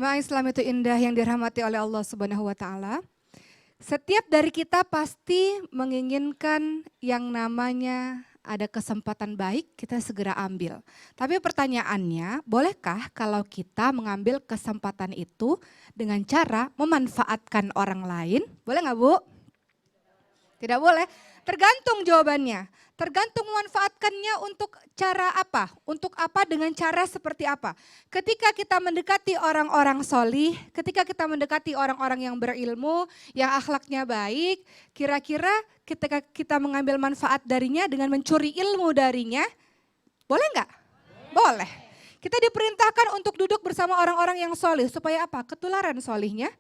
Jemaah Islam itu indah yang dirahmati oleh Allah Subhanahu wa taala. Setiap dari kita pasti menginginkan yang namanya ada kesempatan baik, kita segera ambil. Tapi pertanyaannya, bolehkah kalau kita mengambil kesempatan itu dengan cara memanfaatkan orang lain? Boleh nggak, Bu? Tidak boleh. Tergantung jawabannya. Tergantung memanfaatkannya untuk cara apa? Untuk apa dengan cara seperti apa? Ketika kita mendekati orang-orang solih, ketika kita mendekati orang-orang yang berilmu, yang akhlaknya baik, kira-kira ketika kita mengambil manfaat darinya dengan mencuri ilmu darinya, boleh nggak? Boleh. Kita diperintahkan untuk duduk bersama orang-orang yang solih, supaya apa? Ketularan solihnya.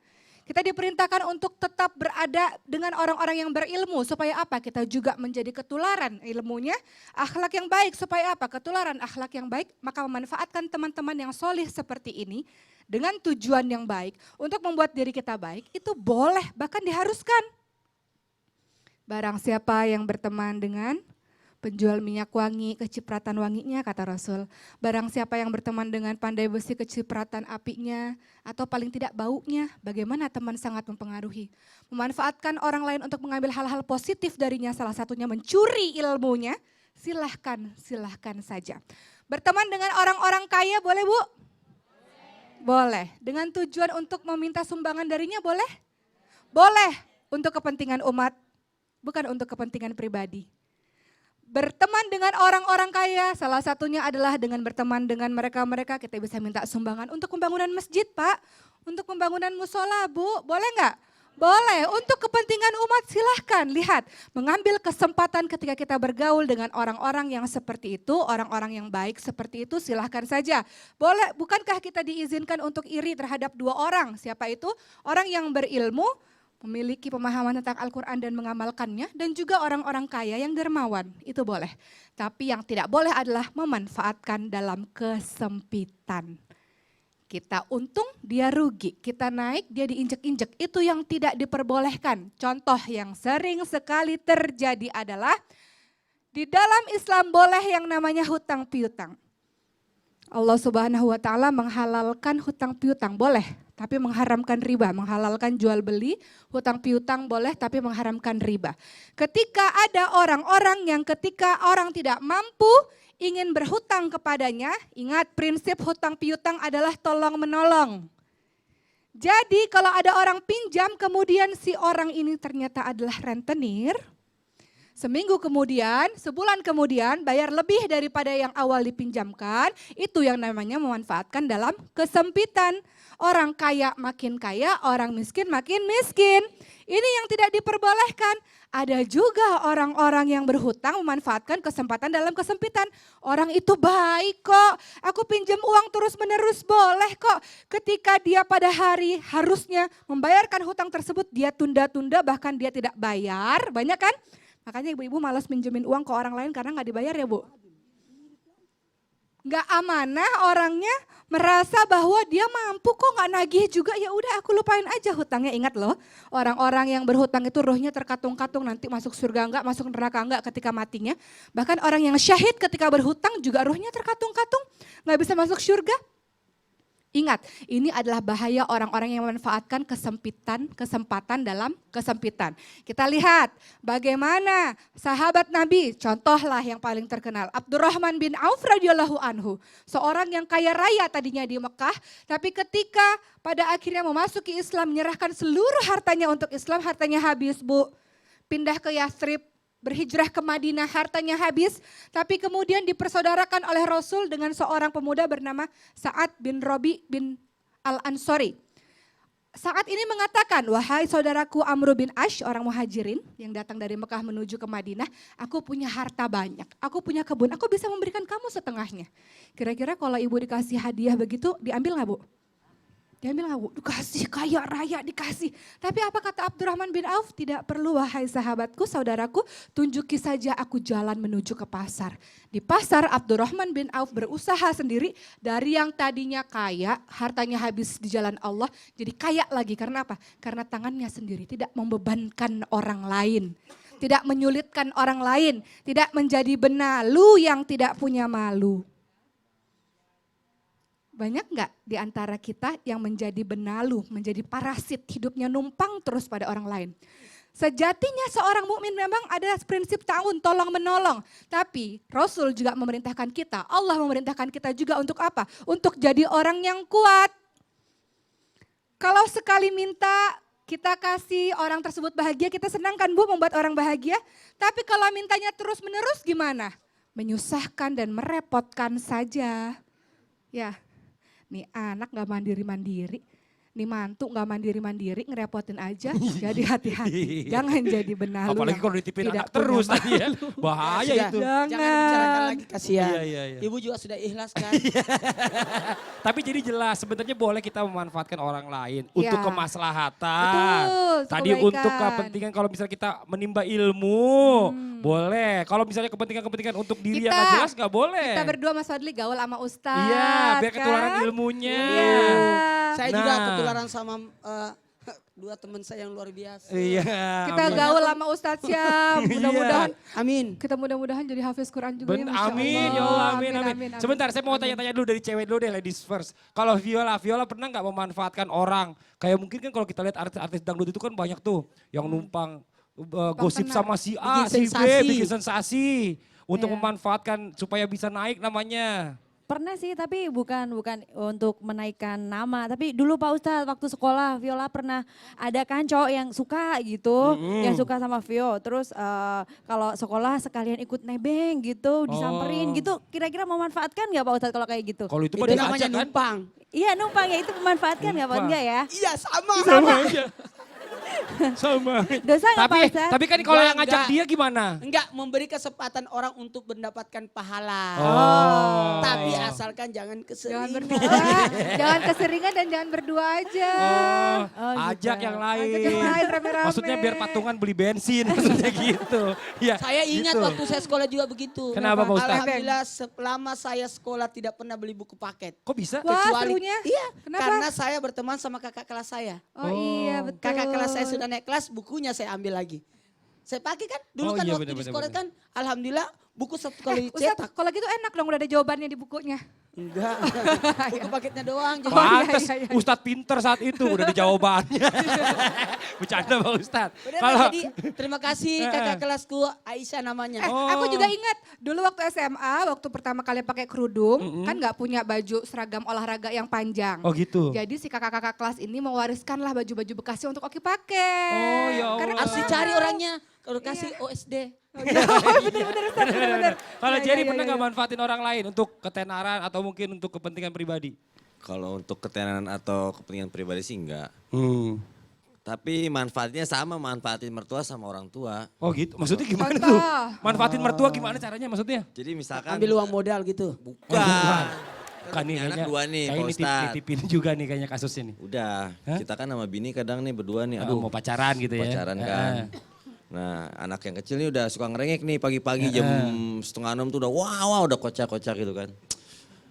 Kita diperintahkan untuk tetap berada dengan orang-orang yang berilmu. Supaya apa? Kita juga menjadi ketularan ilmunya. Akhlak yang baik supaya apa? Ketularan akhlak yang baik. Maka memanfaatkan teman-teman yang solih seperti ini dengan tujuan yang baik. Untuk membuat diri kita baik itu boleh, bahkan diharuskan. Barang siapa yang berteman dengan penjual minyak wangi, kecipratan wanginya kata Rasul. Barang siapa yang berteman dengan pandai besi, kecipratan apinya, atau paling tidak baunya, bagaimana teman sangat mempengaruhi. Memanfaatkan orang lain untuk mengambil hal-hal positif darinya, salah satunya mencuri ilmunya, silahkan saja. Berteman dengan orang-orang kaya boleh, Bu? Boleh. Dengan tujuan untuk meminta sumbangan darinya boleh? Boleh. Untuk kepentingan umat, bukan untuk kepentingan pribadi. Berteman dengan orang-orang kaya, salah satunya adalah dengan berteman dengan mereka-mereka kita bisa minta sumbangan untuk pembangunan masjid, Pak. Untuk pembangunan musola, Bu, boleh nggak? Boleh, untuk kepentingan umat silahkan. Lihat, mengambil kesempatan ketika kita bergaul dengan orang-orang yang seperti itu, orang-orang yang baik seperti itu silahkan saja. Boleh, bukankah kita diizinkan untuk iri terhadap dua orang? Siapa itu? Orang yang berilmu, memiliki pemahaman tentang Al-Quran dan mengamalkannya, dan juga orang-orang kaya yang dermawan, itu boleh. Tapi yang tidak boleh adalah memanfaatkan dalam kesempitan. Kita untung, dia rugi. Kita naik, dia diinjek-injek. Itu yang tidak diperbolehkan. Contoh yang sering sekali terjadi adalah, di dalam Islam boleh yang namanya hutang piutang. Allah Subhanahu wa taala menghalalkan hutang piutang, boleh, tapi mengharamkan riba, menghalalkan jual beli, hutang piutang boleh tapi mengharamkan riba. Ketika ada orang-orang yang ketika orang tidak mampu ingin berhutang kepadanya, ingat prinsip hutang piutang adalah tolong menolong. Jadi kalau ada orang pinjam kemudian si orang ini ternyata adalah rentenir, seminggu kemudian, sebulan kemudian bayar lebih daripada yang awal dipinjamkan, itu yang namanya memanfaatkan dalam kesempitan. Orang kaya makin kaya, orang miskin makin miskin. Ini yang tidak diperbolehkan. Ada juga orang-orang yang berhutang memanfaatkan kesempatan dalam kesempitan. Orang itu baik kok, aku pinjam uang terus-menerus boleh kok. Ketika dia pada hari harusnya membayarkan hutang tersebut, dia tunda-tunda bahkan dia tidak bayar, banyak kan? Makanya ibu-ibu malas minjemin uang ke orang lain karena nggak dibayar ya, Bu. Nggak amanah orangnya, merasa bahwa dia mampu kok nggak nagih juga, ya udah aku lupain aja hutangnya. Ingat loh, orang-orang yang berhutang itu rohnya terkatung-katung, nanti masuk surga enggak, masuk neraka enggak ketika matinya. Bahkan orang yang syahid ketika berhutang juga rohnya terkatung-katung, nggak bisa masuk surga. Ingat, ini adalah bahaya orang-orang yang memanfaatkan kesempatan dalam kesempitan. Kita lihat bagaimana sahabat Nabi, contohlah yang paling terkenal, Abdurrahman bin Auf radhiyallahu anhu. Seorang yang kaya raya tadinya di Mekah, tapi ketika pada akhirnya memasuki Islam, menyerahkan seluruh hartanya untuk Islam, hartanya habis, Bu. Pindah ke Yathrib, berhijrah ke Madinah, hartanya habis, tapi kemudian dipersaudarakan oleh Rasul dengan seorang pemuda bernama Sa'ad bin Rabi bin Al-Ansari. Sa'ad ini mengatakan, wahai saudaraku Amr bin Ash, orang muhajirin yang datang dari Mekah menuju ke Madinah, aku punya harta banyak, aku punya kebun, aku bisa memberikan kamu setengahnya. Kira-kira kalau ibu dikasih hadiah begitu, diambil gak, Bu? Diambil gak, Bu? Dikasih, kaya raya dikasih. Tapi apa kata Abdurrahman bin Auf? Tidak perlu wahai sahabatku, saudaraku, tunjuki saja aku jalan menuju ke pasar. Di pasar Abdurrahman bin Auf berusaha sendiri, dari yang tadinya kaya, hartanya habis di jalan Allah, jadi kaya lagi. Karena apa? Karena tangannya sendiri tidak membebankan orang lain. Tidak menyulitkan orang lain, tidak menjadi benalu yang tidak punya malu. Banyak nggak di antara kita yang menjadi benalu, menjadi parasit, hidupnya numpang terus pada orang lain? Sejatinya seorang mukmin memang ada prinsip ta'awun, tolong menolong. Tapi Rasul juga memerintahkan kita, Allah memerintahkan kita juga untuk apa? Untuk jadi orang yang kuat. Kalau sekali minta, kita kasih orang tersebut bahagia, kita senang kan Bu membuat orang bahagia. Tapi kalau mintanya terus menerus gimana? Menyusahkan dan merepotkan saja. Ya, nih anak gak mandiri-mandiri. Nih mantu gak mandiri-mandiri, ngerepotin aja. Jadi hati-hati, jangan jadi benalu. Apalagi kalau ditipin anak terus tadi ya. Bahaya itu. Jangan dibicarakan lagi, kasihan. Iya. Ibu juga sudah ikhlas kan? Tapi jadi jelas sebenarnya boleh kita memanfaatkan orang lain untuk kemaslahatan. Betul, Tadi kebaikan. untuk kepentingan kalau misalnya kita menimba ilmu, boleh. Kalau misalnya kepentingan untuk diri yang gak jelas gak boleh. Kita berdua Mas Fadli gaul sama Ustadz. Iya, biar kan? ketularan ilmunya. Iya. Saya juga Nah. ketularan sama dua teman saya yang luar biasa. Iya. Kita amin. gaul sama Ustadz Syam. Mudah-mudahan Amin. kita mudah-mudahan jadi hafiz Quran juga ya, Masya Amin, ya Allah. Allah, amin. Sebentar, saya mau tanya-tanya dulu dari cewek dulu deh, ladies first. Kalau Viola pernah nggak memanfaatkan orang? Kayak mungkin kan kalau kita lihat artis-artis dangdut itu kan banyak tuh yang numpang gosip tenar. sama si A, Bikin si B, sensasi. bikin sensasi untuk Iya. memanfaatkan supaya bisa naik namanya. Pernah sih, tapi bukan untuk menaikkan nama. Tapi dulu Pak Ustadz waktu sekolah Viola pernah ada kan cowok yang suka gitu, yang suka sama Vio. Terus kalau sekolah sekalian ikut nebeng gitu, disamperin gitu. Kira-kira memanfaatkan nggak Pak Ustadz kalau kayak gitu? Kalau itu mah Itu diajak namanya kan? numpang. Iya numpang ya, itu memanfaatkan nggak Pak? Numpang. Enggak ya? Iya sama. Sama aja. Sama. Dosa nggak Pak Ustadz? Tapi kan kalau yang ngajak Enggak. dia gimana? Enggak, memberi kesempatan orang untuk mendapatkan pahala. Oh. Tapi asalkan jangan Jangan keseringan. berdua, jangan keseringan dan jangan berdua aja. Oh, gitu. ajak yang lain. Ajak yang lain rame-rame. Maksudnya biar patungan beli bensin, maksudnya gitu. Ya, Saya ingat gitu. waktu saya sekolah juga begitu. Kenapa, Pak Ustadz? Alhamdulillah selama saya sekolah tidak pernah beli buku paket. Kok bisa? Wah serunya. Iya, Kenapa? karena saya berteman sama kakak kelas saya. Oh iya betul. Kakak kelas saya sudah naik kelas, bukunya saya ambil lagi. Saya pakai kan, dulu Oh kan iya, waktu di benar, sekolah benar. kan, alhamdulillah buku satu kali Ustadz cetak. kalau gitu enak dong udah ada jawabannya di bukunya. Enggak, buku paketnya doang. Jadi Pantes iya. Ustadz pinter saat itu, udah ada jawabannya. Bercanda Pak Ustadz. udah Kalau jadi terima kasih kakak kelasku Aisyah namanya. Aku juga ingat dulu waktu SMA, waktu pertama kali pakai kerudung, kan nggak punya baju seragam olahraga yang panjang. Oh gitu. Jadi si kakak-kakak kelas ini mewariskanlah baju-baju bekasnya untuk Oki pakai. Oh, ya Allah. Karena Harus dicari orangnya, kalau kasih OSD. bener-bener Ustaz, bener-bener. Kalau Ya, Jerry ya, pernah ya, nggak ya. manfaatin orang lain untuk ketenaran atau mungkin untuk kepentingan pribadi? Kalau untuk ketenaran atau kepentingan pribadi sih enggak. Tapi manfaatnya sama, manfaatin mertua sama orang tua. Oh gitu, maksudnya gimana Contoh. tuh? Manfaatin mertua gimana caranya maksudnya? Jadi misalkan Ambil uang modal gitu. bukan. Kan nih Punya anak dua nih, kayak Pak Ustadz. nitipin juga nih kayaknya kasusnya nih. Udah, Hah? kita kan sama bini kadang nih berdua nih, Aduh, aduh mau pacaran gitu ya. pacaran kan. Nah anak yang kecil nih udah suka ngerengek nih pagi-pagi jam 5:30 tuh udah wah udah kocak-kocak gitu kan.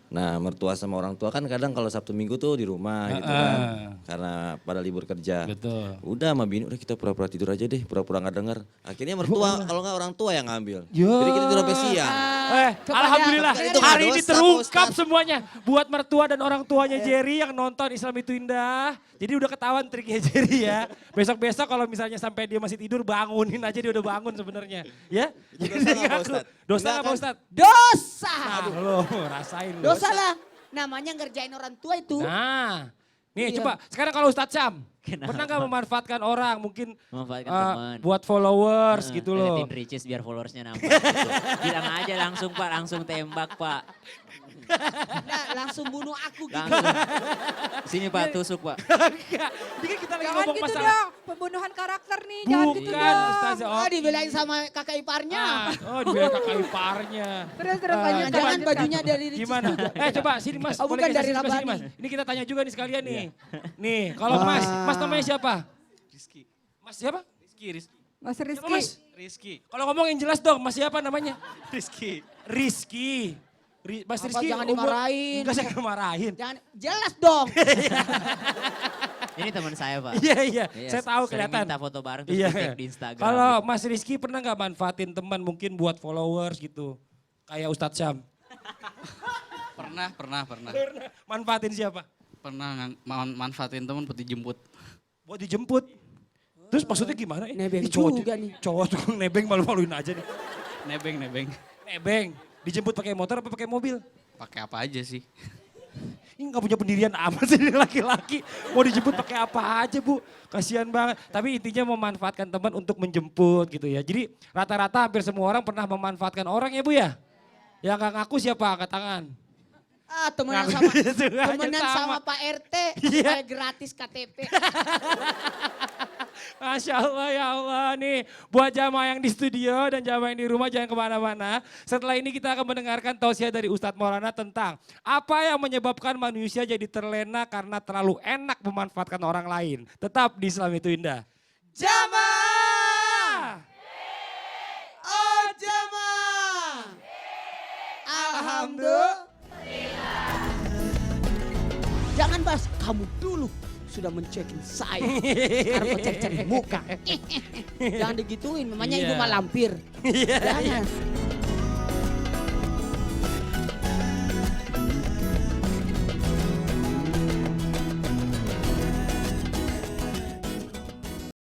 Nah mertua sama orang tua kan kadang kalau Sabtu Minggu tuh di rumah gitu kan. Karena pada libur kerja. Betul. Udah sama bini udah kita pura-pura tidur aja deh, pura-pura gak denger. Akhirnya mertua kalau gak orang tua yang ngambil. Yo. Jadi kita tidur sampai siang. Alhamdulillah Itu nggak hari ini dosa, terungkap Pak Ustadz. semuanya. Buat mertua dan orang tuanya Jerry yang nonton Islam itu indah. Jadi udah ketahuan triknya Jerry ya. Besok-besok kalau misalnya sampai dia masih tidur bangunin aja dia udah bangun sebenarnya. Ya. Itu dosa nggak, Pak Ustadz? Dosa Enggak nggak Pak kan? Ustadz? Dosa. Nah, lo rasain lo. Dosa lah. Namanya ngerjain orang tua itu. Nah, nih Iya. coba sekarang kalau Ustadz Syam, Kenapa? pernah nggak memanfaatkan orang mungkin Memanfaatkan eh, teman. buat followers gitu loh. Deketin riches biar followersnya nambah. Gitu. Bilang aja langsung Pak, langsung tembak Pak. Nah, langsung bunuh aku gitu. Langsung. Sini Pak, tusuk Pak. Enggak, ini kan kita lagi Jangan ngomong gitu masalah. dong, pembunuhan karakter nih, jangan gitu Bukan dong. Ustaz. Oh, dibelain sama kakak iparnya. Oh dibilang kakak iparnya. Terus Ah, lanjutkan, Jangan lanjutkan. bajunya dari Ricis Gimana? juga. Coba sini Mas. Oh, boleh bukan geser dari sini, Mas, sini, Rabani. Mas. Ini kita tanya juga nih sekalian nih. Iya. Nih, kalau Mas namanya siapa? Rizky. Mas siapa? Rizky. Mas Siapa Rizky. Mas? Rizky. Kalau ngomong yang jelas dong, Mas siapa namanya? Rizky. Rizky. Mas Apa, Rizky. jangan umur- dimarahin. Enggak, saya nggak marahin. Jangan jelas dong. Ini teman saya Pak. Iya, iya. Iya, Saya tahu sering kelihatan. minta foto bareng terus Iya. di-tag di Instagram. Kalau gitu. Mas Rizky pernah nggak manfaatin teman mungkin buat followers gitu? Kayak Ustadz Syam. Pernah. Manfaatin siapa? Pernah manfaatin teman buat dijemput. Buat dijemput. Terus maksudnya gimana? Nebeng Ih, cowok juga nih. Cowok tukang nebeng malu-maluin aja nih. Nebeng. Nebeng. Dijemput pakai motor apa pakai mobil? Pakai apa aja sih? Ini nggak punya pendirian amat sih ini laki-laki. Mau dijemput pakai apa aja Bu. Kasihan banget. Tapi intinya memanfaatkan teman untuk menjemput gitu ya. Jadi rata-rata hampir semua orang pernah memanfaatkan orang ya Bu ya? Yang nggak ngaku siapa? Angkat tangan. Temenan Ngaku sama itu aja temenan sama Pak RT Iya. supaya gratis KTP. Masya Allah ya Allah nih. Buat jamaah yang di studio dan jamaah yang di rumah jangan kemana-mana. Setelah ini kita akan mendengarkan tausiah dari Ustadz Maulana tentang apa yang menyebabkan manusia jadi terlena karena terlalu enak memanfaatkan orang lain. Tetap di Islam itu Indah. Jamaah! Oh jemaah. Alhamdulillah. Jangan bahas kamu dulu sudah mencekin saya. Sekarang kau cari-cari muka. Jangan digituin, memangnya Iya. ibu malampir. Jangan.